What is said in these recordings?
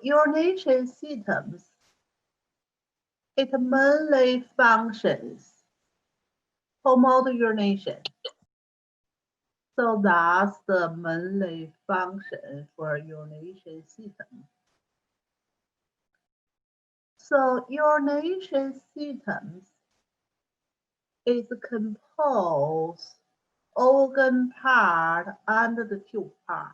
Urination systems, it mainly functions promote urination. So that's the mainly function for urination system. So urination systems is composed organ part and the tube part.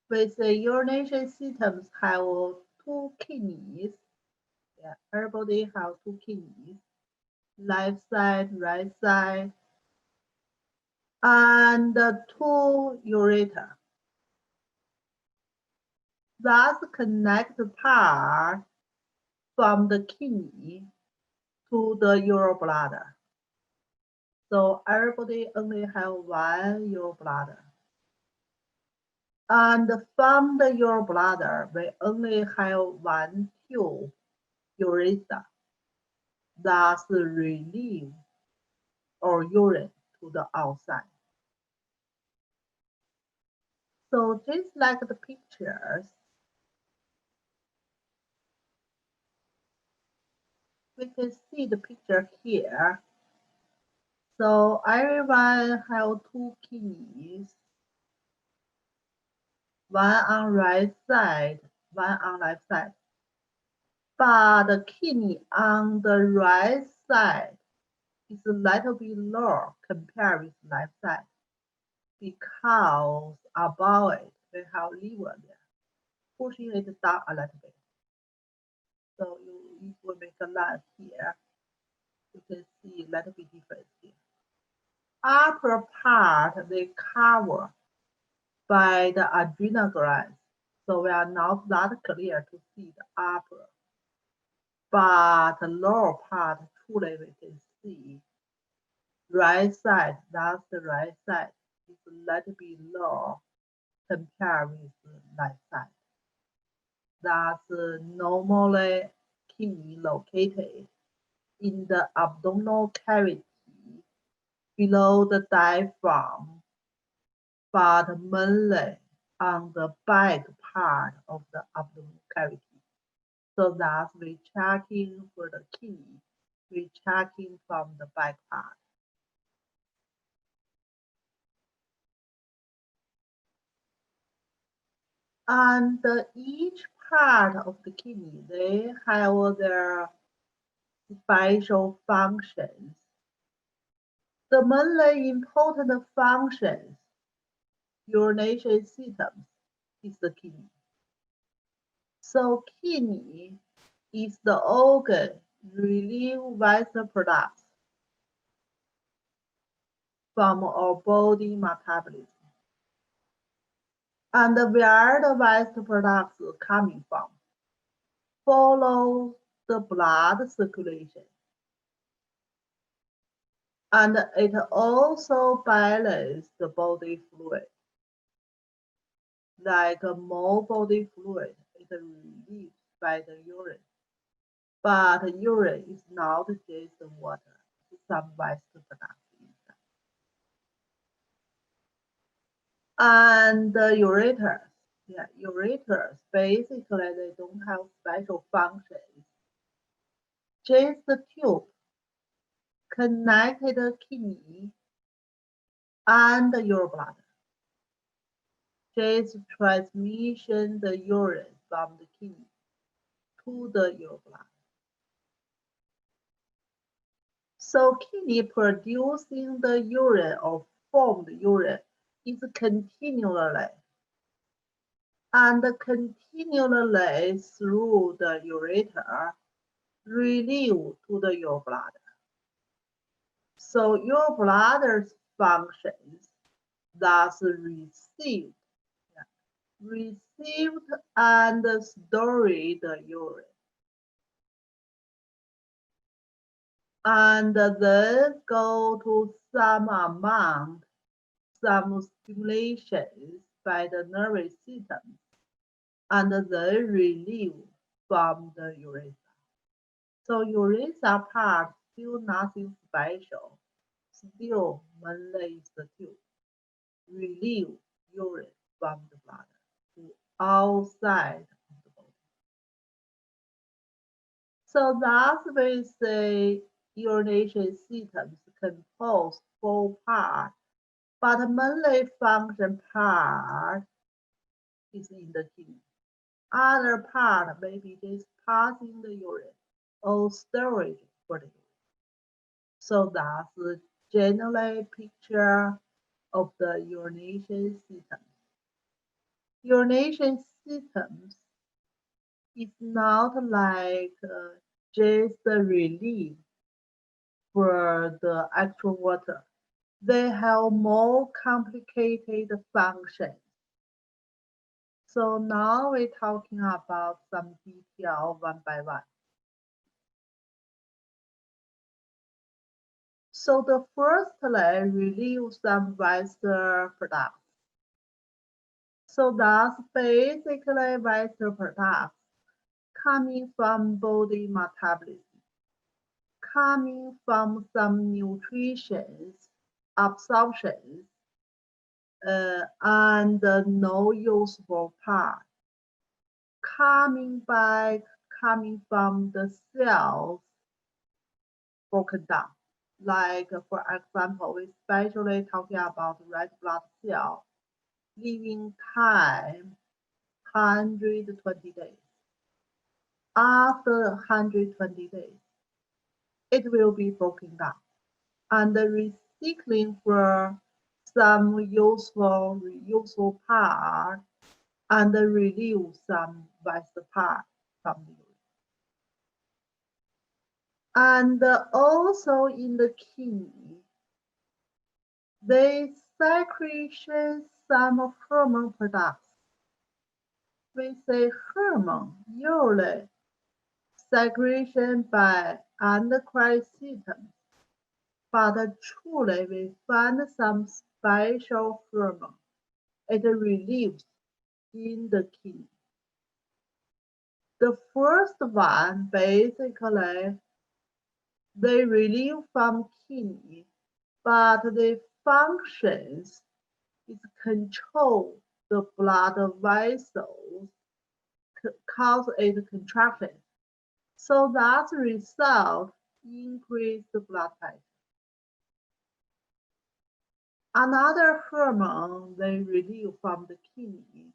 With the urination systems have two kidneys. Yeah, everybody has two kidneys, left side, right side, and two ureter. That's connect part from the kidney to the urobladder. So everybody only have one urobladder. And from the urobladder, we only have one tube, urethra, that's release or urine to the outside. So just like the pictures, we can see the picture here. So everyone have two kidneys, one on right side, one on left side. But the kidney on the right side is a little bit lower compared with left side because above it we have liver there, pushing it down a little bit. So if we make a line here, you can see a little bit difference here. Upper part they cover by the adrenal glands, so we are not that clear to see the upper. But the lower part truly we can see. Right side, that's the right side. It's a little bit low compared with the left side. That's normally kidney located in the abdominal cavity below the diaphragm, but mainly on the back part of the abdominal cavity. So that's we checking for the kidney, we checking from the back part. And each part of the kidney, they have their special functions. The mainly important functions, urination systems, is the kidney. So kidney is the organ release waste products from our body metabolism. And where the waste products coming from? Follow the blood circulation. And it also balances the body fluid. Like more body fluid is released by the urine. But urine is not just water, some waste products inside. And the ureters, ureters, basically they don't have special functions. Just the tube connected the kidney and the urobladder. Just transmission the urine from the kidney to the urobladder. So kidney producing the urine or formed urine is continually and continually through the ureter released to the urobladder. So urobladader's functions thus received and stored the urine. And then go to some amount, some stimulations by the nervous system, and then relieve from the urethra. So urethra part still nothing special, still mainly is the tube. relieve urine from the bladder to outside of the body. So thus we say urination systems compose 4 parts, but mainly function part is in the kidney. Other part may be just passing the urine or storage for the urine. So that's the general picture of the urination system. Urination systems is not like just a relief for the actual water. They have more complicated functions. So now we're talking about some detail one by one. So the first layer relieves some waste products. So that's basically waste products coming from body metabolism, coming from some nutrition absorption, and no useful part, coming from the cells broken down. Like for example, we especially talking about red blood cell, living time 120 days. After 120 days, it will be broken down and recycling for some useful part and relieve some waste part from the urine. And also in the kidney, they secretion some hormone products. We say hormone usually secretion by endocrine system, but truly we find some special hormone. It relieves in the kidney. The first one basically they relieve from kidney, but the functions is control the blood vessels, cause it contraction. So that result increase the blood pressure. Another hormone they relieve from the kidney,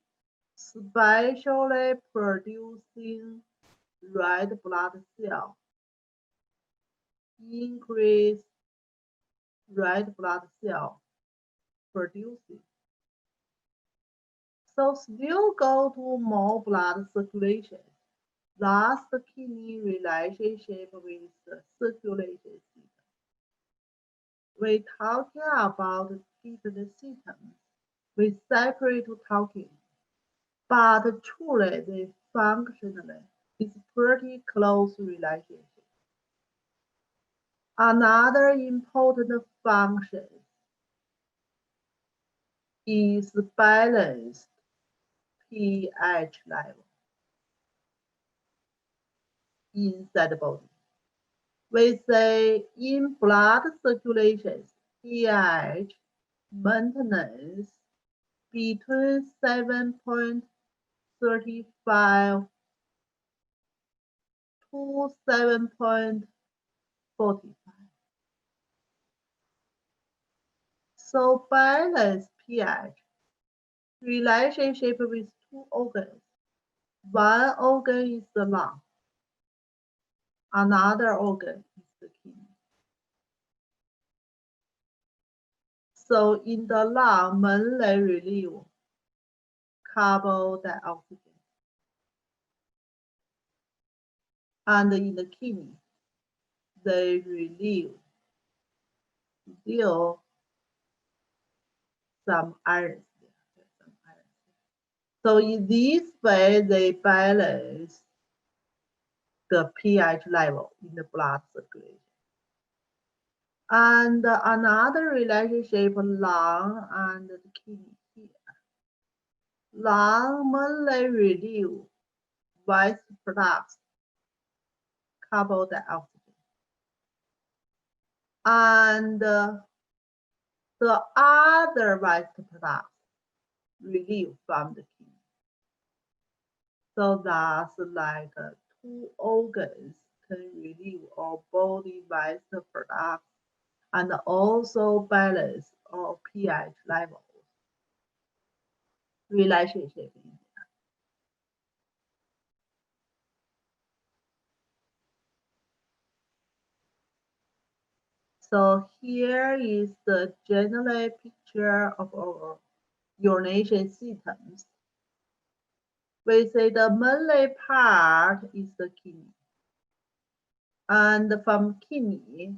especially producing red blood cell, increase red blood cell producing. So still go to more blood circulation. Thus the kidney relationship with the circulation system. We're talking about different systems. We separate talking, but truly they functionally is pretty close relationship. Another important function is balanced pH level inside the body. We say in blood circulation, pH maintenance between 7.35 to 7.45. So balanced pH relationship with two organs. One organ is the lung, another organ is the kidney. So in the lung, mainly relieve carbon dioxide. And in the kidney, they relieve still some iron. So in this way, they balance the pH level in the blood circulation. And another relationship, lung and the kidney here. Lung mainly relieve waste products, carbon dioxide. And the other waste products relieved from the kidney. So that's like two organs can relieve our body waste products and also balance our pH levels. Relationship. So here is the general picture of our urination systems. We say the main part is the kidney. And from kidney,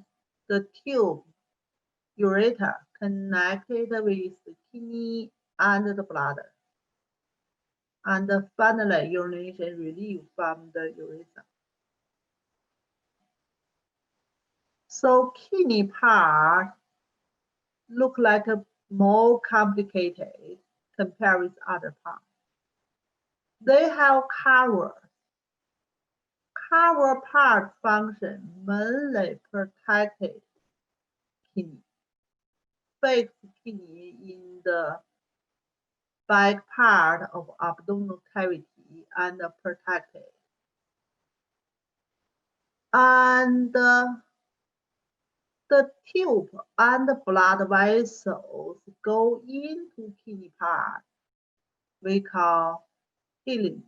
the tube, ureter, connected with the kidney and the bladder. And finally, urination relieved from the urethra. So kidney part look like a more complicated compared with other parts. They have cover. Cover part function mainly protected kidney. Fixed kidney in the back part of abdominal cavity and protected. And the tube and the blood vessels go into kidney part. We call healing.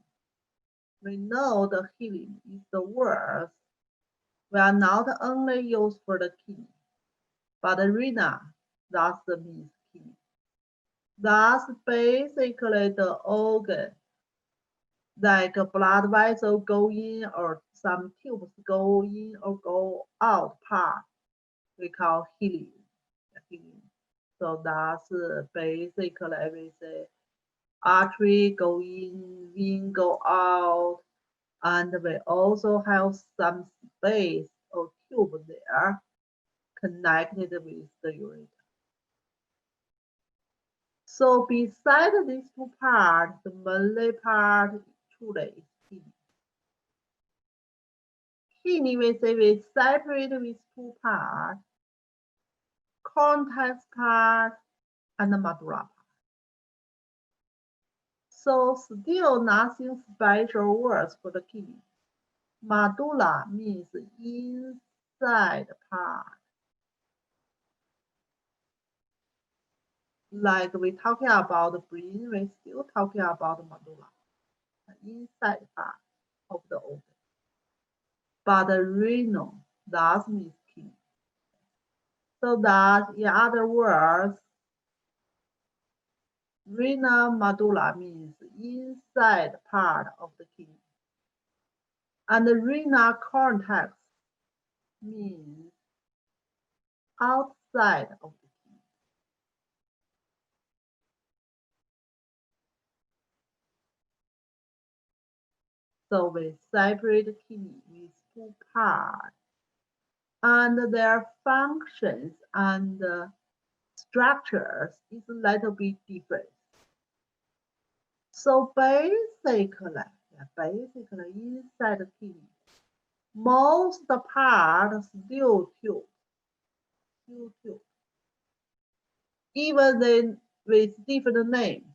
We know the healing is the words. We are not only used for the kidney, but the renal, that's the means kidney. That's basically the organ, like a blood vessel go in or some tubes go in or go out part. We call healing. So that's basically we say artery go in, vein go out, and we also have some space or tube there connected with the ureter. So beside these two parts, the main part truly is kidney. Kidney we say we separate with two parts, cortex part and the medulla part. So still nothing special words for the kidney. Medulla means inside part. Like we talking about the brain, we still talking about the medulla, the inside part of the organ. But the renal, that means kidney. So that, in other words, renal medulla means inside part of the kidney. And the renal cortex means outside of the kidney. So we separate the kidney with two parts, and their functions and structures is a little bit different. So basically inside the kidney, most part still tube. Even then with different name,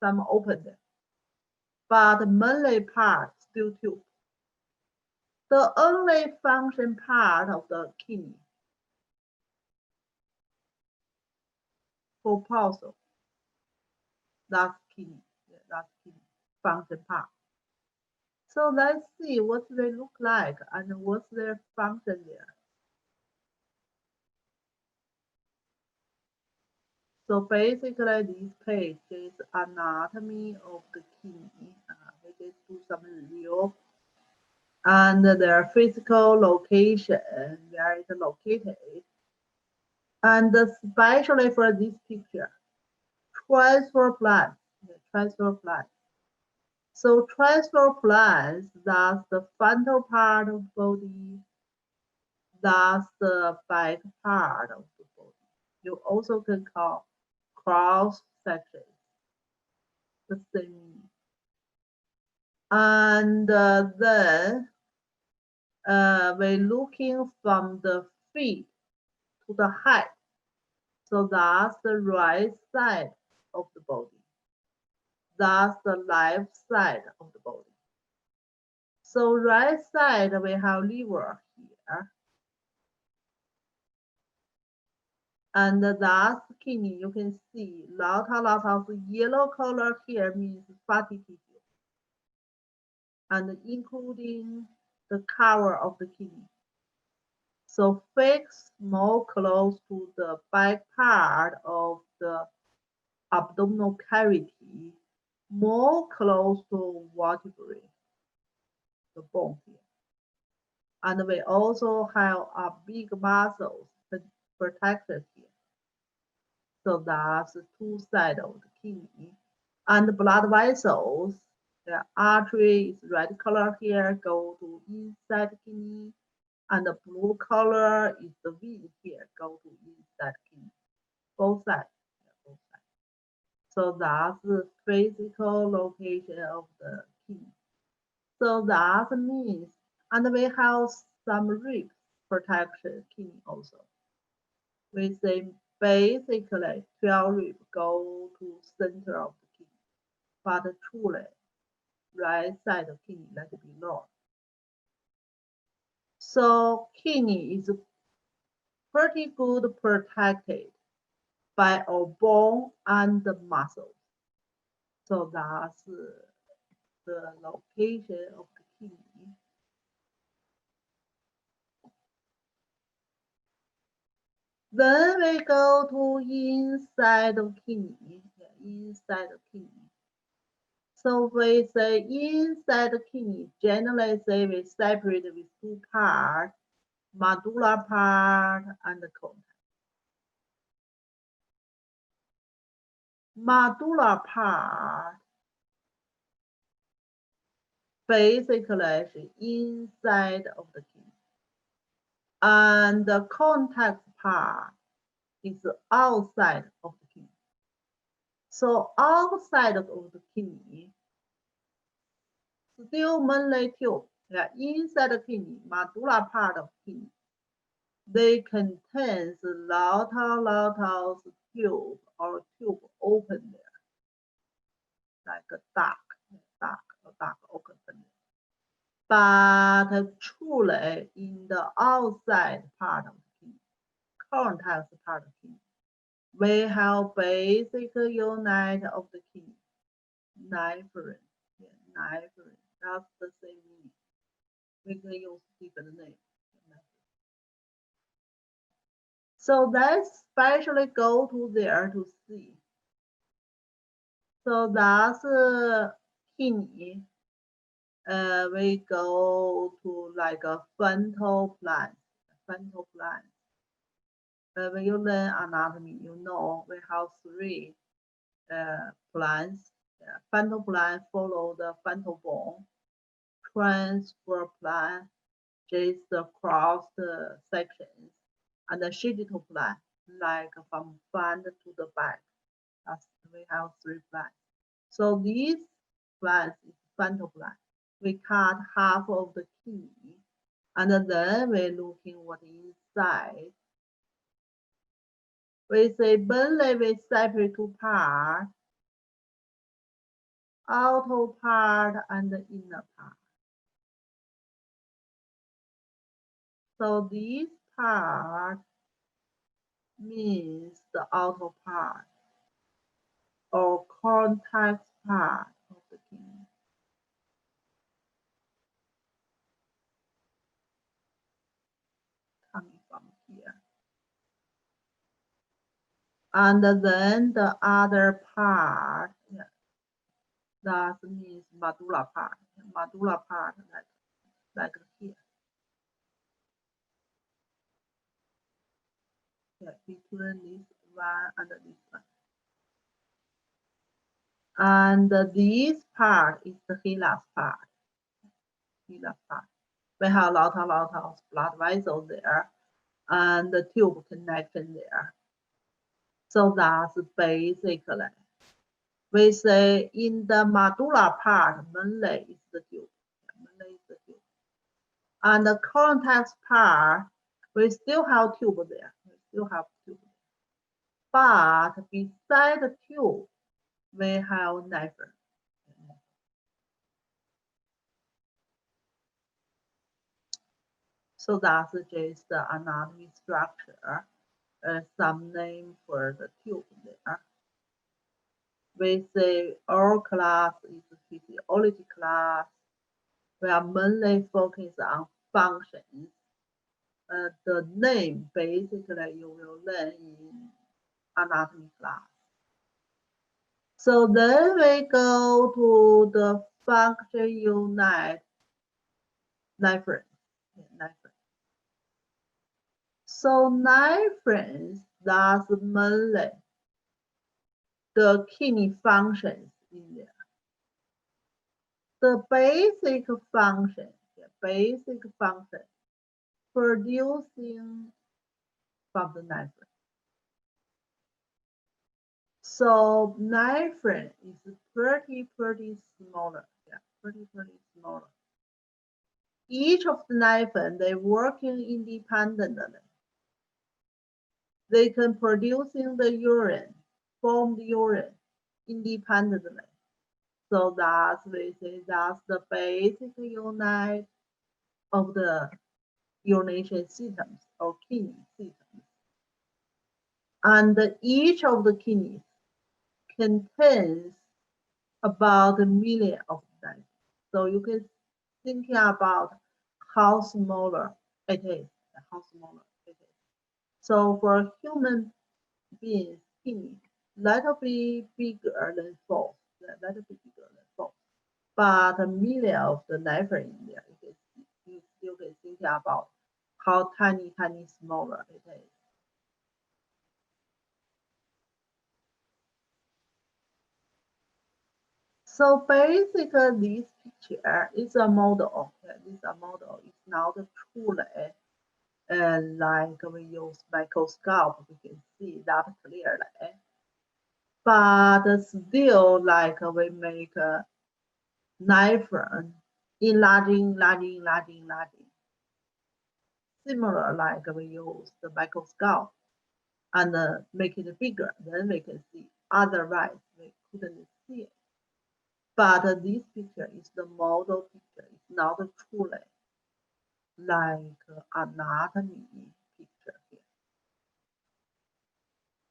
some opened, but mainly part still tube. The only function part of the kidney, proposal, that's kidney, that's kidney function part. So let's see what they look like and what's their function there. So basically, this page is anatomy of the kidney. We just do some review. And their physical location, where it's located. And especially for this picture, transfer plans. So transfer plans, that's the frontal part of the body. That's the back part of the body. You also can call cross section. The same. And then we're looking from the feet to the head. So that's the right side of the body. That's the left side of the body. So right side we have liver here. And that's kidney. You can see lot of yellow color here means fatty tissue. And including the cover of the kidney. So fix more close to the back part of the abdominal cavity, more close to vertebrae, the bone here. And we also have a big muscles protected here. So that's the two sides of the kidney. And the blood vessels, the artery is red color here, go to inside the kidney. And the blue color is the vein here, go to inside kidney. Both sides. Both sides. So that's the physical location of the kidney. So that means, and we have some ribs protection kidney also. We say basically 12 ribs go to center of the kidney, but truly right side of kidney let it be known. So kidney is pretty good protected by our bone and the muscles. So that's the location of the kidney. Then we go to inside of kidney, inside of kidney. So we say inside the kidney, generally say we separate with two parts, medulla part and the contact. Medulla part basically is inside of the kidney. And the contact part is outside of the kidney. So outside of the kidney, still mainly tube. Yeah, inside the kidney, medulla part of kidney, they contain a lot of tube or tube open there, like a duct open there. But truly in the outside part of the kidney, contact part of the kidney, we have basic unit of the kidney, nephron. Yeah, nephron. That's the same meaning. We can use different names. So let's specially go to there to see. So that's kidney. We go to like a frontal plane. Frontal plane. When you learn anatomy, you know we have three planes. Frontal plane follow the frontal bone. Transverse plane is the cross sections, and the sagittal plane, like from front to the back. That's, we have three planes. So these planes is frontal plane. We cut half of the kidney, and then we looking what inside. We say mainly we separate two parts, outer part and the inner part. So this part means the outer part or contact part of the kidney. Coming from here. And then the other part, yeah, that means medulla part. Medulla part like here. Yeah, between this one and this one. And this part is the hilus part. Hilus part. We have a lot of blood vessels there and the tube connection there. So that's basically, we say in the medulla part, mainly is the tube. Mainly is the tube. And the contact part, we still have tube there. We still have tube. but beside the tube, we have nephron. So that's just the anatomy structure, some name for the tube there. We say our class is physiology class. We are mainly focused on functions. The name basically you will learn in anatomy class. So then we go to the function unit, nephron. So nephrons, that's mainly the kidney functions in there. The basic function, producing from the nephron. So nephron is pretty smaller. Yeah, pretty smaller. Each of the nephron, they working independently. They can producing the urine, form the urine independently. So that's we say that's the basic unit of the urination systems or kidney systems. And each of the kidneys contains about 1 million of them. So you can think about how smaller it is, So for human beings, kidney, little bit bigger than four, But 1 million of the nephron in there, you still can think about how tiny smaller it is. So basically, this picture is a model. It's not truly like we use microscope, we can see that clearly. But still, like we make a nephron enlarging. Similar like we use the microscope and make it bigger, then we can see. Otherwise, we couldn't see it. But this picture is the model picture. It's not truly like anatomy picture here.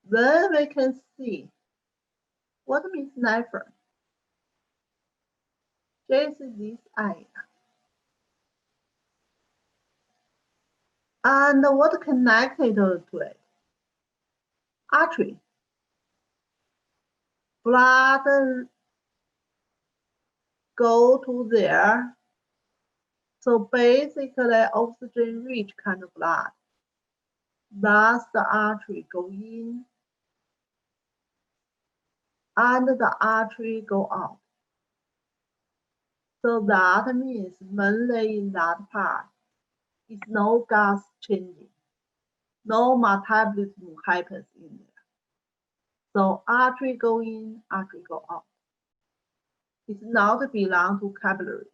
Then we can see what means nephron. Just this area. And what connected to it? Artery. Blood go to there. So basically oxygen-rich kind of blood. Thus the artery go in and the artery go out. So that means mainly in that part, is no gas changing, no metabolism happens in there. So artery go in, artery go out. It's not belong to capillary.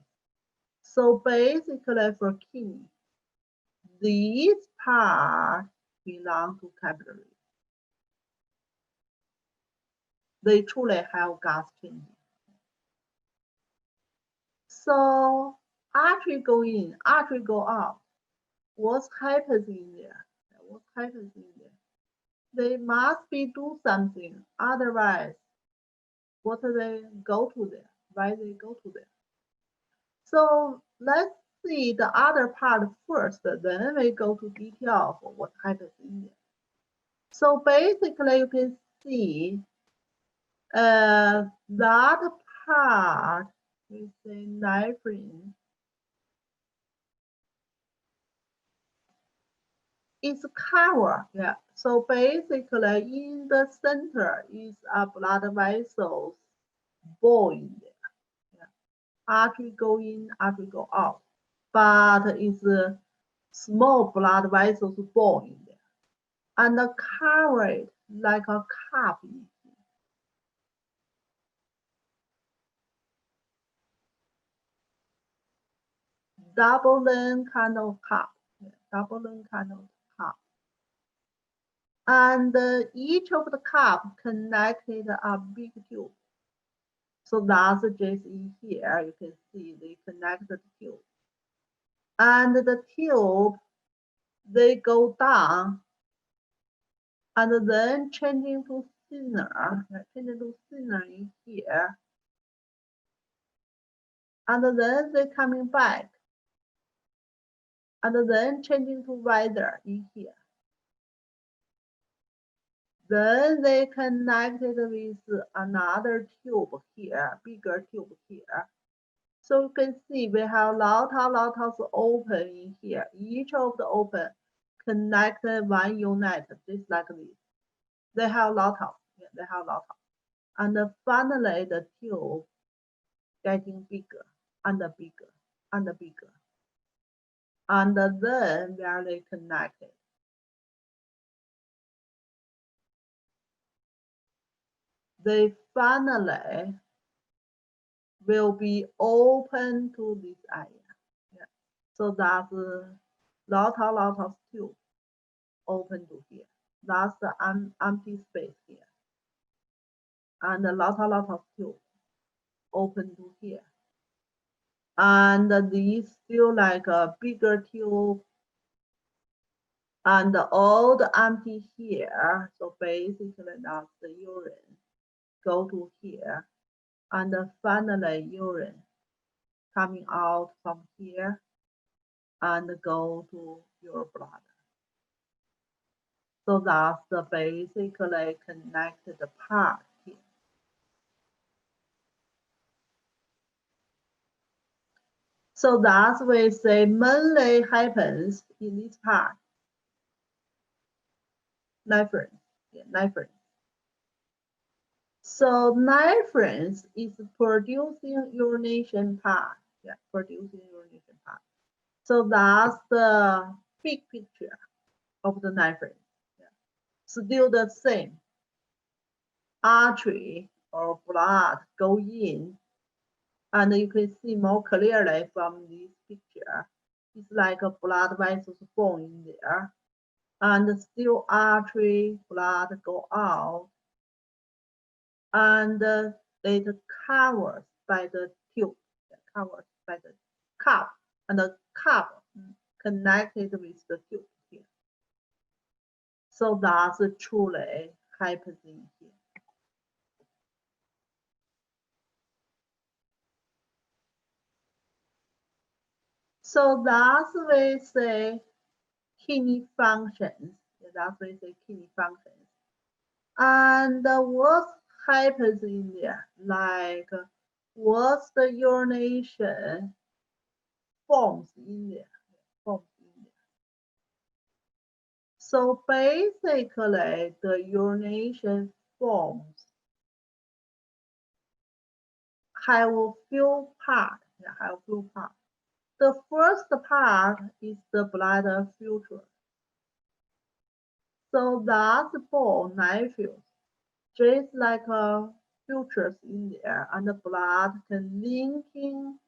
So basically for kidney, this part belong to capillary. They truly have gas changing. So artery go in, artery go out. What happens in there? They must be do something. Otherwise, what do they go to there? Why they go to there? So let's see the other part first. Then we go to detail of what happens in there. So basically, you can see that part is a nephron. It's covered, yeah. So basically, in the center is a blood vessels ball in there. Yeah. Artery go in, artery go out, but it's a small blood vessels ball in there, and covered like a cup. Double length kind of cup. Yeah. Double length kind of cup. And each of the cup connected a big tube. So that's just in here, you can see they connect the tube. And the tube, they go down and then changing to thinner in here. And then they coming back. And then changing to wider in here. Then they connected with another tube here, bigger tube here. So you can see we have lot of open in here. Each of the open connected one unit, just like this. They have lot of. And finally the tube getting bigger and bigger and bigger. And then where they connected. They finally will be open to this area. Yeah. So that's lot of tube open to here. That's the empty space here. And a lot of tube open to here. And these feel like a bigger tube. And all the empty here. So basically that's the urine. Go to here. And finally urine coming out from here and go to your bladder. So that's the basically connected part here. So that's we say mainly happens in this part. Nephron. Yeah, nephron. So nephron is producing urination part. Yeah, producing urination part. So that's the big picture of the nephron. Yeah. Still the same. Artery or blood go in, and you can see more clearly from this picture. It's like a blood vessels form in there, and still artery blood go out, and it covered by the tube, covered by the cup, and the cup connected with the tube here. So that's truly happening here. So that's we say kidney functions. That's we say kidney functions. And what happens in there? Like what's the urination forms in there? So basically the urination forms have a few parts. The first part is the bladder filter. So that's for nephews, just like filters in there, and the blood can linking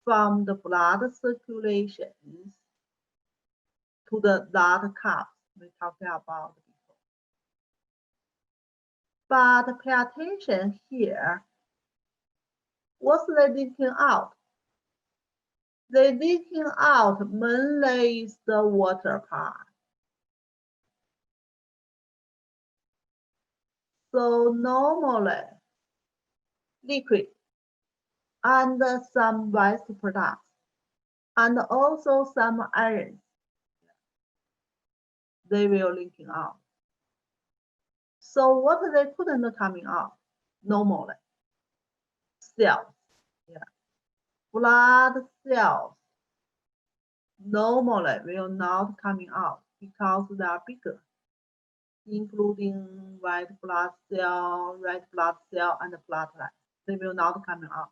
from the blood circulations to that cup we talked about before. But pay attention here. What's they leaking out? They leaking out mainly is the water part. So normally liquid and some waste products and also some iron, they will linking out. So what they couldn't coming out normally? Cells, yeah. Blood cells normally will not coming out because they are bigger, including white blood cell, red blood cell, and platelets. They will not coming out.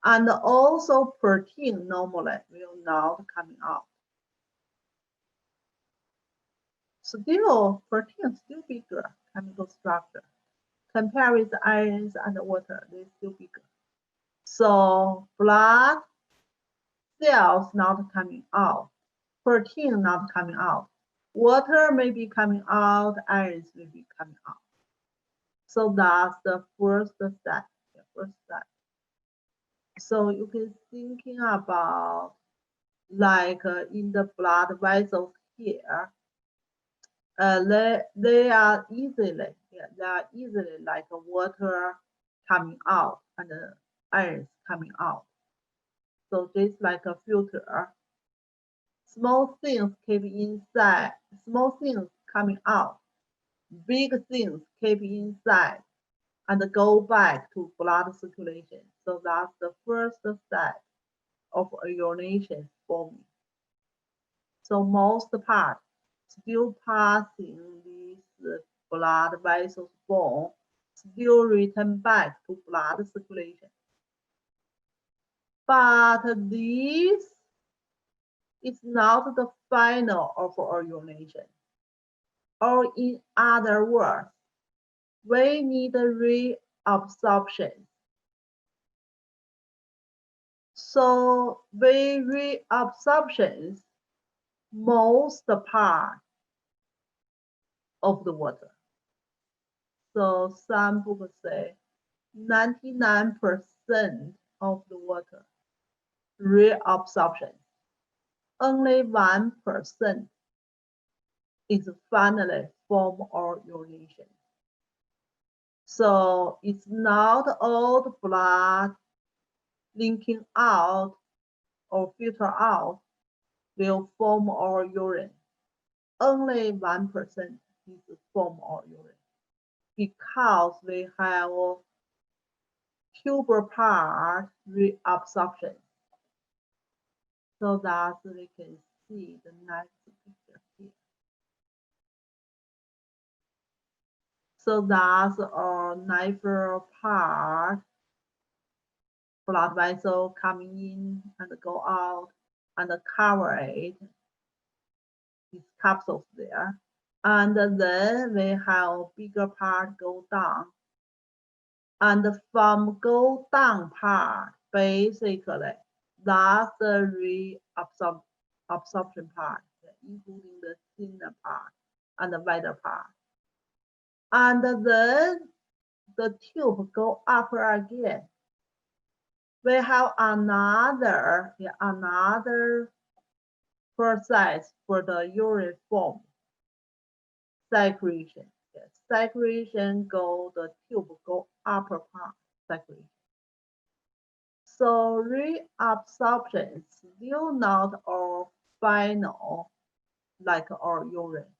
And also protein normally will not coming out. Still, protein still bigger chemical structure. Compared with the irons and the water, they're still bigger. So blood cells not coming out, protein not coming out. Water may be coming out, ions may be coming out. So that's the first step. So you can thinking about like in the blood vessels here, they are easily like water coming out and ions coming out. So just like a filter, small things keep inside, small things coming out, big things keep inside and go back to blood circulation. So that's the first step of urination forming. So most part still passing this blood vessels bone, still return back to blood circulation. But this is not the final of our urination. Or in other words, we need reabsorption. So we reabsorption most part of the water. So some books say 99% of the water reabsorption. Only 1% is finally form or urination. So it's not all the blood leaking out or filter out will form our urine. Only 1% is form our urine because we have tuber part reabsorption. So that we can see the next picture here. So that's our nephral part, blood vessel coming in and go out and cover it, these capsules there. And then we have bigger part go down. And from go down part, basically, that's the reabsorption part, including the thinner part and the wider part. And then the tube go up again. We have another process for the urine form, secretion. Yes, secretion go, the tube go upper part, secretion. So reabsorption is still not our final, like our urine.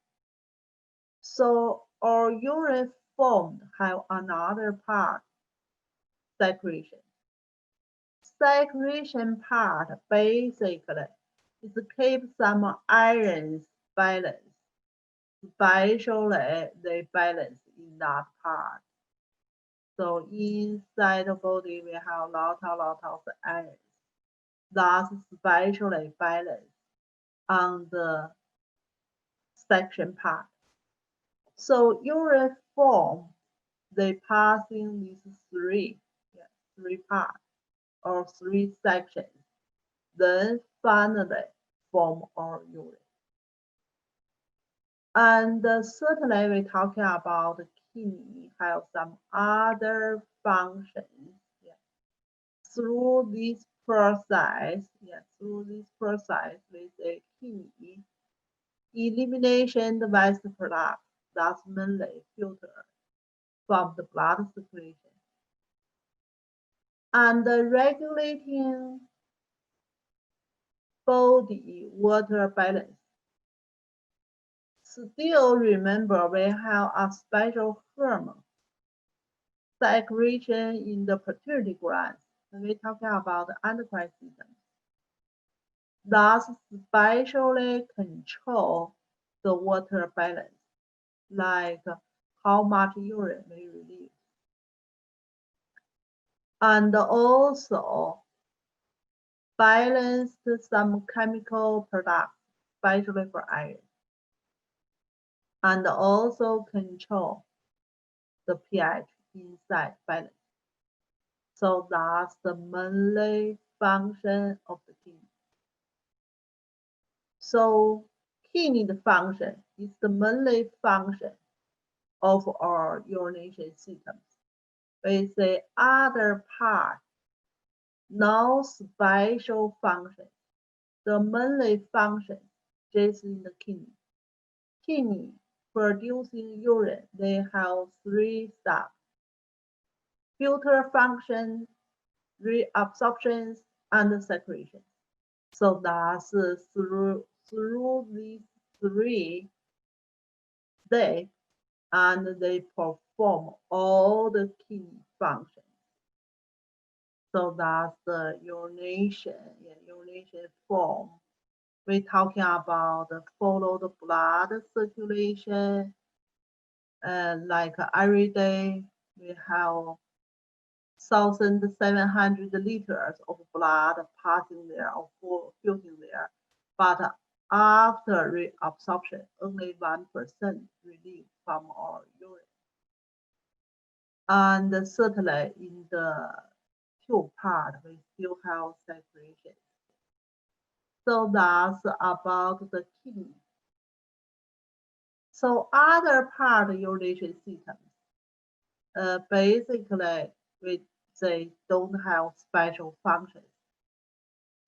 So our urine formed have another part, secretion. Secretion part basically is to keep some ions balance. Especially they balance in that part. So inside the body we have lot of ions. That's especially balance on the section part. So urine form, they pass in these three parts or three sections, then finally form our urine. And certainly we're talking about the kidney have some other functions. Through this process, with the kidney, elimination the waste product that's mainly filtered from the blood circulation. And regulating body water balance. Still remember we have a special hormone secretion in the pituitary gland when we're talking about the endocrine system. Thus specially control the water balance, like how much urine we release. And also balance some chemical products, especially for iron. And also control the pH inside balance. So that's the mainly function of the kidney. So kidney function is the mainly function of our urination systems. With the other part, no special function. The mainly function is in the kidney. Kidney producing urine, they have 3 steps: filter function, reabsorption, and secretion. So that's through these 3 steps, and they perform all the kidney functions. So that's the urination, urination form. We're talking about follow the blood circulation, like every day we have 1,700 liters of blood passing there or filtering there, but after reabsorption, only 1% released from our urine. And certainly in the tube part, we still have secretion. So that's about the kidney. So other part of urination systems, basically they don't have special functions.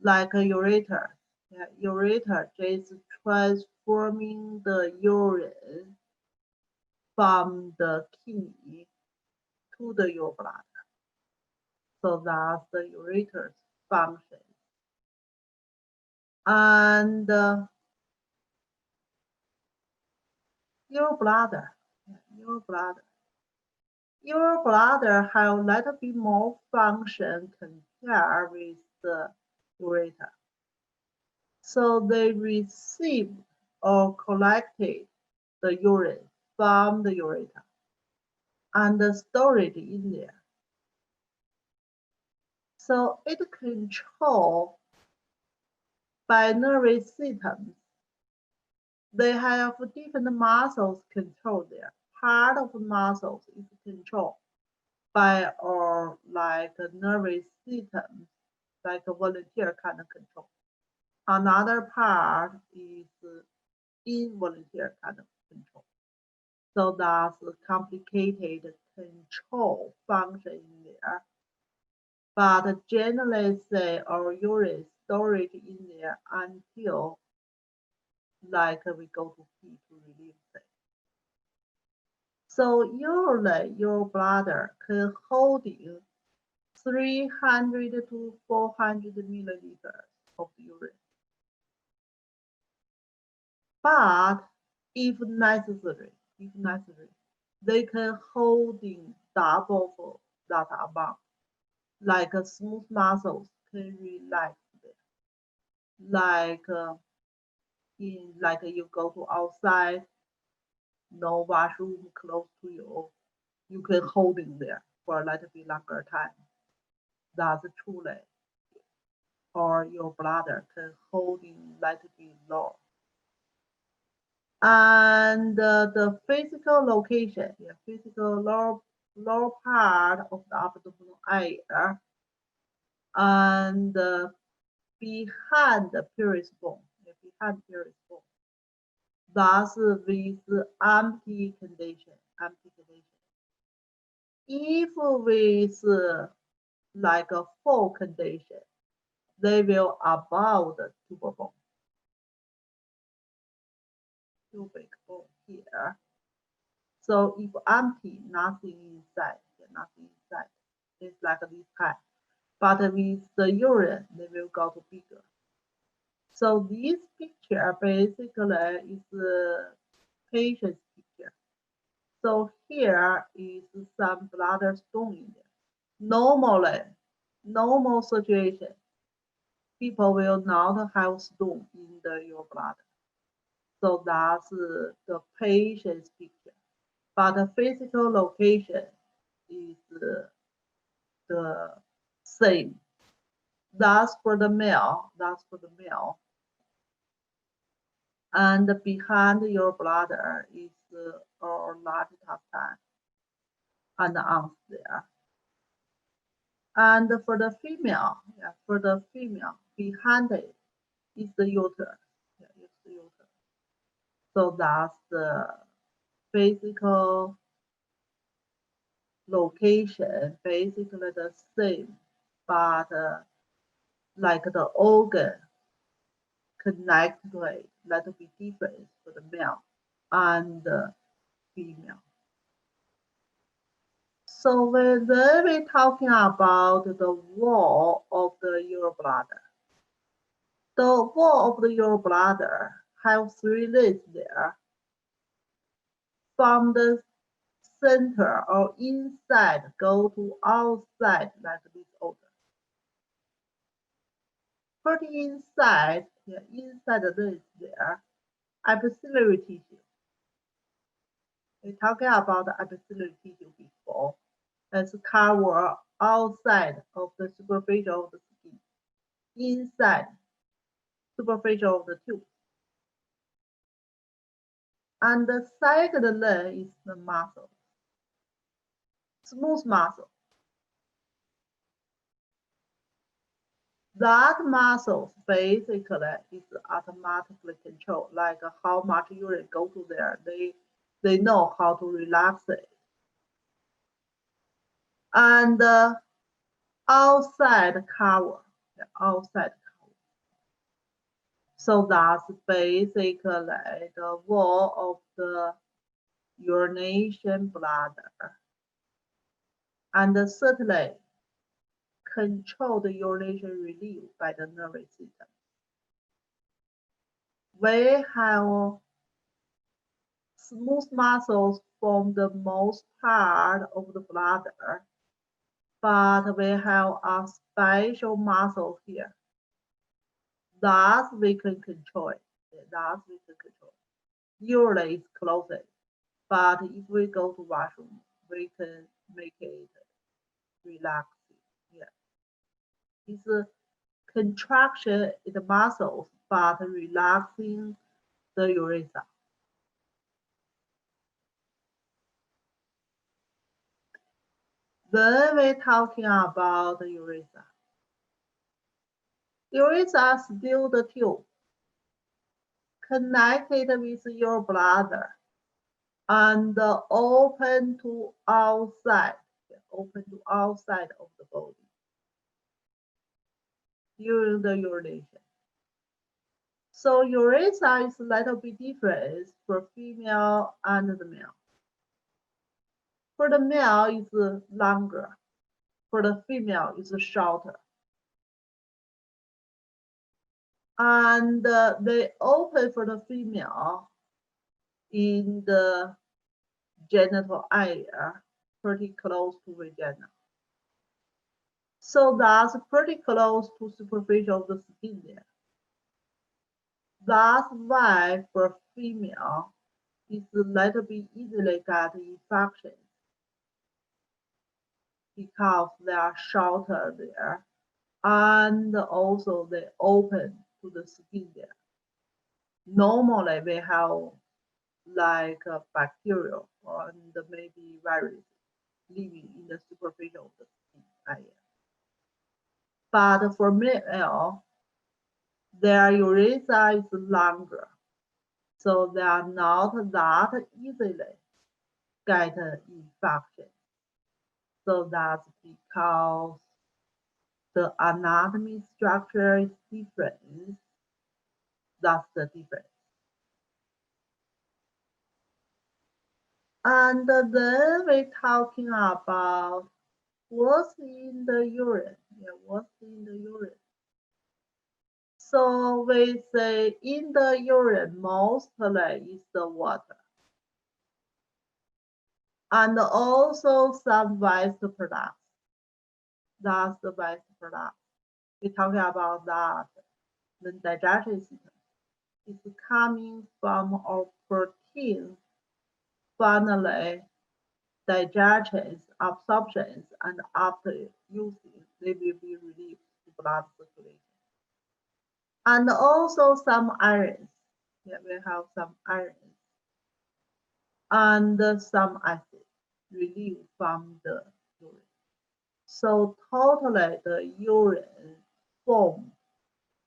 Like a ureter. Ureter is transforming the urine from the kidney to the urebladder. So that's the ureter's function. And urebladder. Urebladder have a little bit more function compared with the ureter. So they receive or collected the urine from the ureter and store it in there. So it controls by nervous systems. They have different muscles control there. Part of the muscles is controlled by our like nervous system, like a volunteer kind of control. Another part is involuntary kind of control. So that's a complicated control function in there. But generally say our urine storage in there until like we go to pee to release it. So usually your bladder can hold in 300 to 400 milliliters of urine. But if necessary, they can hold in double for that amount. Like smooth muscles can relax there. Like you go to outside, no washroom close to you, you can hold in there for a little bit longer time. That's truly. Or your bladder can hold in a little bit lower. And the physical location, physical lower part of the abdominal area, and behind the pelvis bone, That's with empty condition. If with like a full condition, they will above the pubic bone here. So if empty, nothing inside. It's like this kind. But with the urine, they will go to bigger. So this picture basically is the patient's picture. So here is some bladder stone in there. Normally, normal situation, people will not have stone in your bladder. So that's the patient's picture. But the physical location is the same. That's for the male. And behind your bladder is our large intestine and the arms there. And for the female, behind it is the uterus. So that's the physical location, basically the same, but like the organ connect to it, that will be different for the male and the female. So when we're talking about the wall of the urebladder, the wall of the urebladder have 3 leads there. From the center or inside go to outside like this order. Pretty inside, inside the leads there, epithelial tissue. We're talking about the epithelial tissue before. It's cover outside of the superficial of the skin, inside superficial of the tube. And the second layer is the muscle, smooth muscle. That muscle basically is automatically controlled, like how much urine go to there. They know how to relax it. And the outside cover, the outside cover. So that's basically the wall of the urination bladder. And certainly control the urination relief by the nervous system. We have smooth muscles from the most part of the bladder, but we have a special muscle here. That we can control it. That we can control. Usually it's closed, but if we go to washroom, we can make it relaxing. Yeah. It's a contraction in the muscles, but relaxing the urethra. Then we're talking about the urethra. Urethra is still the tube connected with your bladder and open to outside of the body during the urination. So urethra is a little bit different for female and the male. For the male, it's longer. For the female, it's shorter. And they open for the female in the genital area, pretty close to vagina. So that's pretty close to superficial of the skin there. That's why for female, it's a little bit easily get infections because they are shorter there, and also they open to the skin there. Normally we have like a bacteria and maybe virus living in the superficial of the skin area. But for male, their urethra is longer, so they are not that easily get infection. So that's because the anatomy structure is different. That's the difference. And then we're talking about what's in the urine. Yeah, what's in the urine? So we say in the urine mostly is the water. And also some waste products. That's the waste product. We're talking about that. The digestion system is coming from our protein, finally digestions, absorptions, and after using, they will be released to blood circulation. And also some irons. Yeah, we have some irons. And some acid released from the urine. So totally the urine form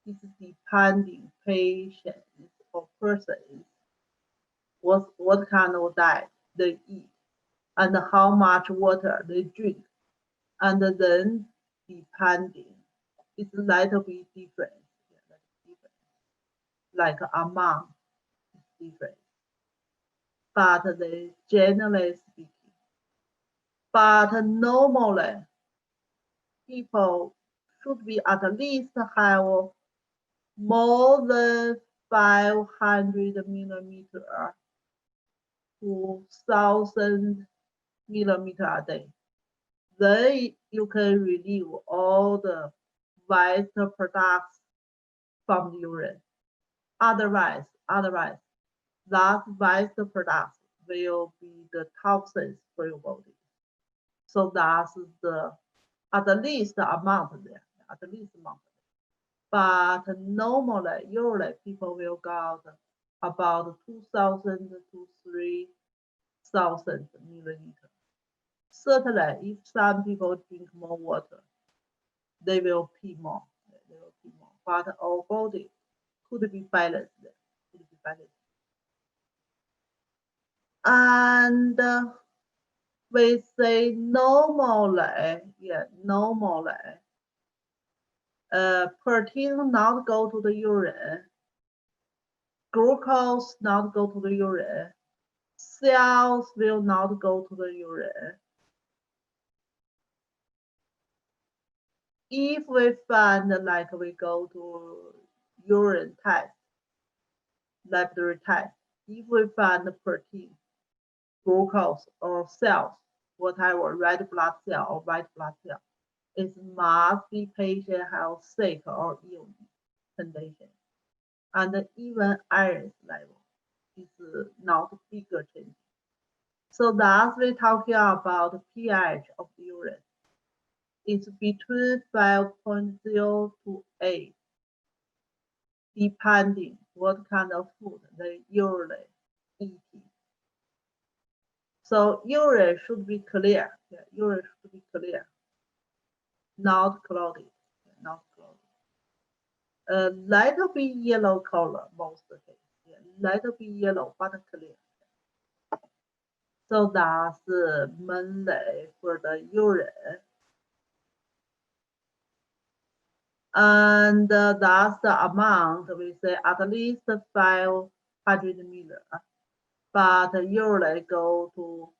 is depending patients or persons what kind of diet they eat, and how much water they drink, and then depending, it's a little bit different. Like amount is different, but they generally speaking. But normally, people should be at least have more than 500 millimeter to 1,000 millimeter a day. Then you can relieve all the waste products from the urine. Otherwise, that waste products will be the toxins for your body. So that's the at least amount there, at least amount. But normally, usually people will get about 2,000 to 3,000 milliliters. Certainly, if some people drink more water, they will pee more. But our body could be balanced. And we say normally, protein not go to the urine, glucose not go to the urine, cells will not go to the urine. If we find like we go to urine test, laboratory test, if we find the protein, glucose or cells, whatever, red blood cell or white blood cell, it must be patient have sick or ill condition. And even iron level is not bigger change. So that's we talking about pH of the urine. It's between 5.0 to 8, depending what kind of food they usually eat. So urine should be clear. Yeah, urine should be clear, not clouded. Not clouded. A little bit yellow color most of the case. Yeah, little bit yellow but clear. So that's mainly for the urine. And that's the amount we say at least 500 milliliters, but usually go to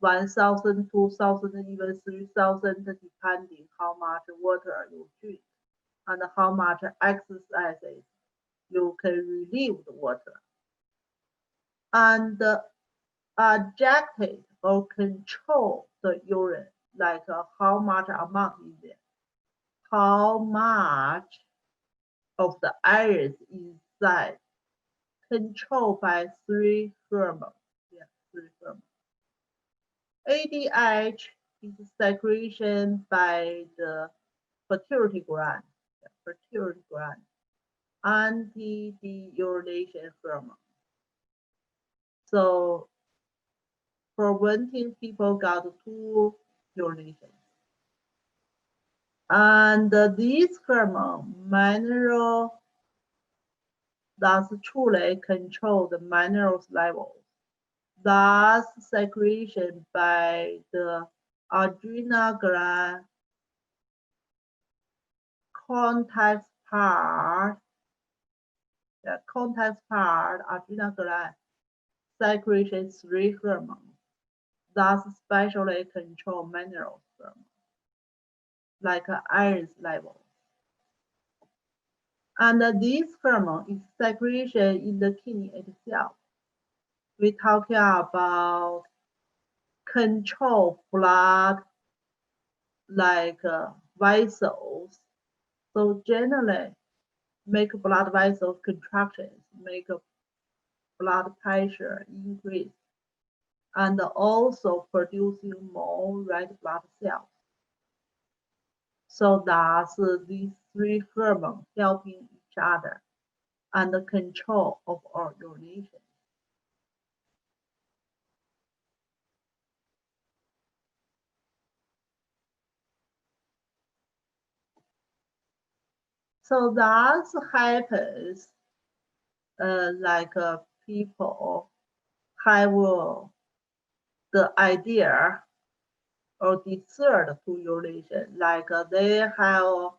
1,000, 2,000, even 3,000, depending how much water you drink and how much exercises you can relieve the water. And adjective or control the urine, like how much amount is there, how much of the iron inside, controlled by 3 hormones. Yeah, 3 hormones. ADH is secretion by the pituitary gland. Yeah, pituitary gland. Anti-deurination hormone. So preventing people got 2 urinations. And these hormone mineral thus truly control the minerals levels. Thus secretion by the adrenal gland, context part, adrenal gland secretion 3 hormones. Thus specially control minerals hormone, like iron level. And this hormone is secretion in the kidney itself. We're talking about control blood like vessels. So generally make blood vessel contractions, make blood pressure increase, and also producing more red blood cells. So that's these 3 hormones helping each other and the control of our urination. So that happens like people have the idea or desire to urination, like they have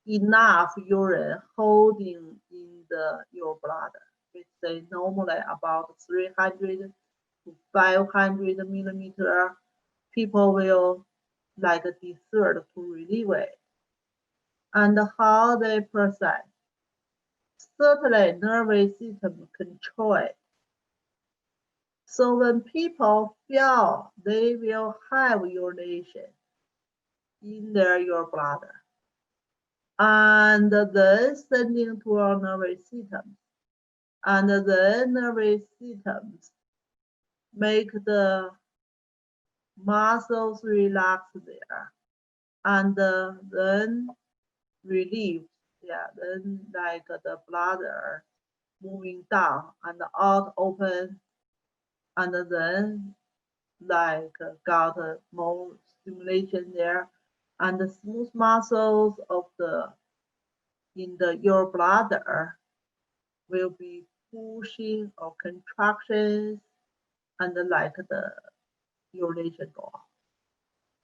enough urine holding in your bladder. We say normally about 300 to 500 millimeter. People will like desire to relieve it. And how they process. Certainly, nervous system control it. So when people feel they will have urination in your bladder, and then sending to our nervous system, and then nervous systems make the muscles relax there, and then relieve. Yeah, then like the bladder moving down and out open, and then like got more stimulation there, and the smooth muscles of your bladder will be pushing or contractions, and like the urination go on.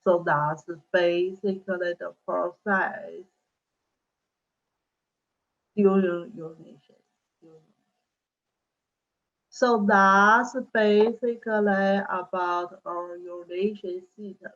So that's basically the process during urination. So that's basically about our urination system.